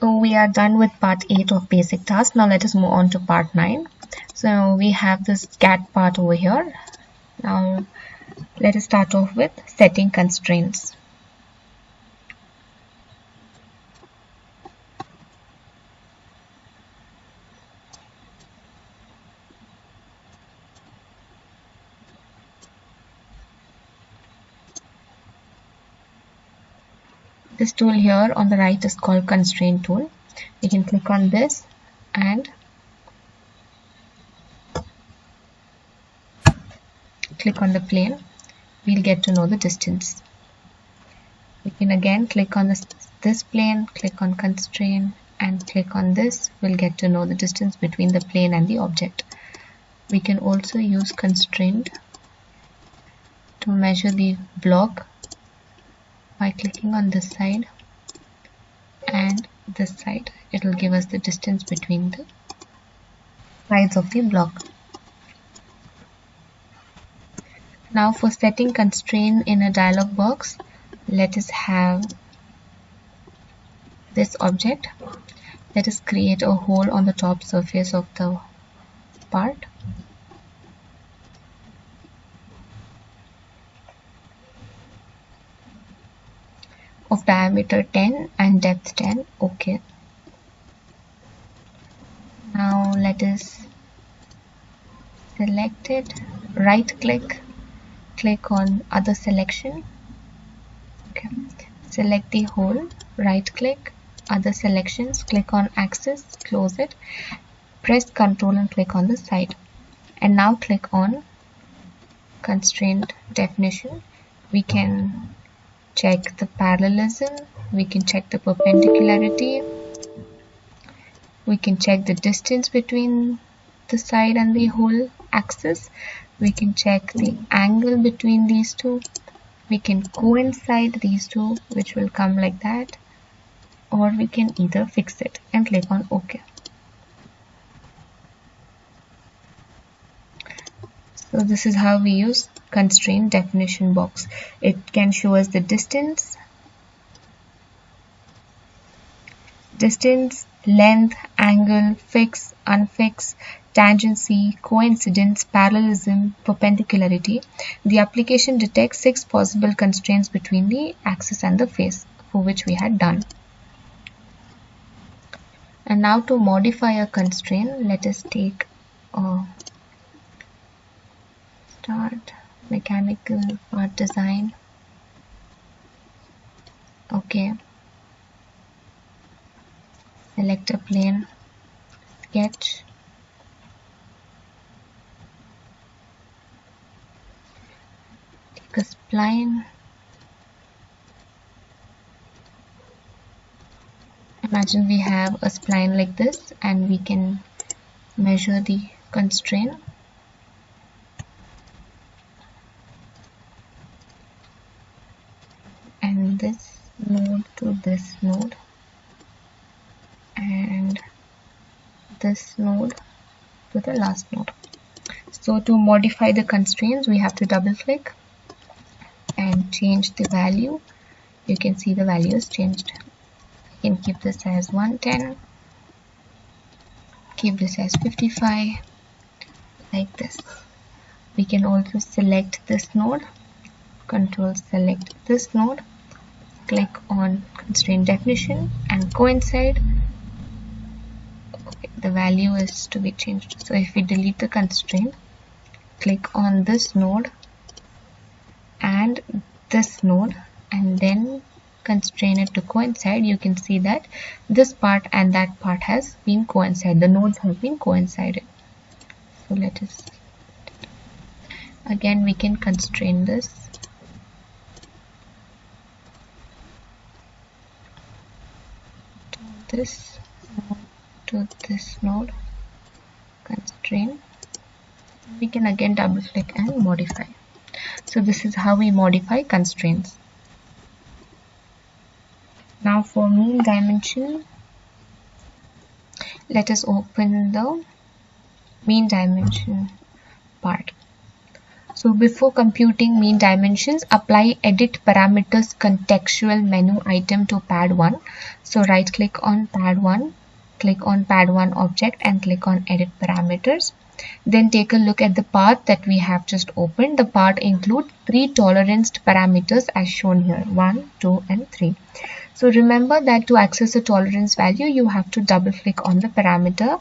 So we are done with part 8 of basic tasks. Now let us move on to part 9. So we have this cat part over here. Now let us start off with setting constraints. This tool here on the right is called constraint tool. We can click on this and click on the plane. We'll get to know the distance. We can again click on this plane, click on constraint and click on this. We'll get to know the distance between the plane and the object. We can also use constraint to measure the block by clicking on this side and this side. It will give us the distance between the sides of the block. Now for setting constraint in a dialog box, let us have this object. Let us create a hole on the top surface of the part. Of diameter 10 and depth 10. Okay. Now let us select it, right click, click on other selection. Okay. Select the hole, right click, other selections, click on axis, close it, press Ctrl and click on the side. And now click on constraint definition. We can check the parallelism, we can check the perpendicularity, we can check the distance between the side and the whole axis, we can check the angle between these two, we can coincide these two, which will come like that, or we can either fix it and click on OK. So this is how we use constraint definition box. It can show us the distance, length, angle, fix, unfix, tangency, coincidence, parallelism, perpendicularity. The application detects 6 possible constraints between the axis and the face, for which we had done. And now to modify a constraint, let us take a start mechanical part design. Okay. Select a plane, sketch, take a spline, imagine we have a spline like this and we can measure the constraint. And this node to this node and this node to the last node. So to modify the constraints, we have to double click and change the value. You can see the value is changed. I can keep this as 110, keep this as 55, like this. We can also select this node, Control select this node, click on constraint definition and coincide. Okay, the value is to be changed. So if we delete the constraint, click on this node and this node and then constrain it to coincide, you can see that this part and that part has been coincided. The nodes have been coincided. So let us again, we can constrain this. This node to this node, constraint. We can again double click and modify. So this is how we modify constraints. Now for mean dimension, let us open the mean dimension part. So before computing mean dimensions, apply edit parameters contextual menu item to pad 1. So right click on pad 1, click on pad 1 object and click on edit parameters. Then take a look at the path that we have just opened. The path includes 3 toleranced parameters as shown here, 1, 2 and 3. So remember that to access the tolerance value, you have to double click on the parameter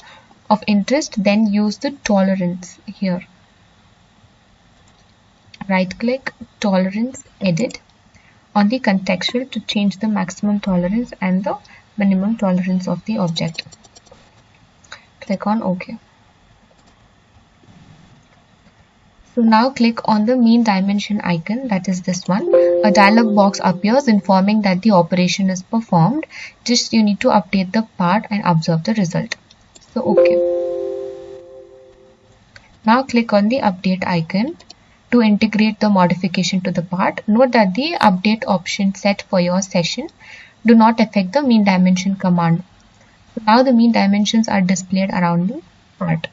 of interest, then use the tolerance here. Right click, tolerance, edit on the contextual to change the maximum tolerance and the minimum tolerance of the object. Click on OK. So now click on the mean dimension icon, that is this one. A dialog box appears informing that the operation is performed. Just you need to update the part and observe the result. So OK. Now click on the update icon to integrate the modification to the part. Note that the update option set for your session do not affect the mean dimension command. So now the mean dimensions are displayed around the part.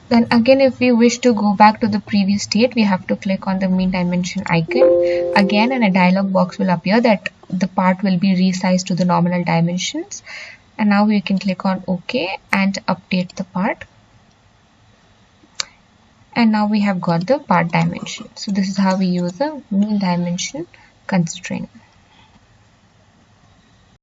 Then again, if we wish to go back to the previous state, we have to click on the mean dimension icon again, and a dialog box will appear that the part will be resized to the nominal dimensions. And now we can click on OK and update the part. And now we have got the part dimension. So this is how we use the mean dimension constraint.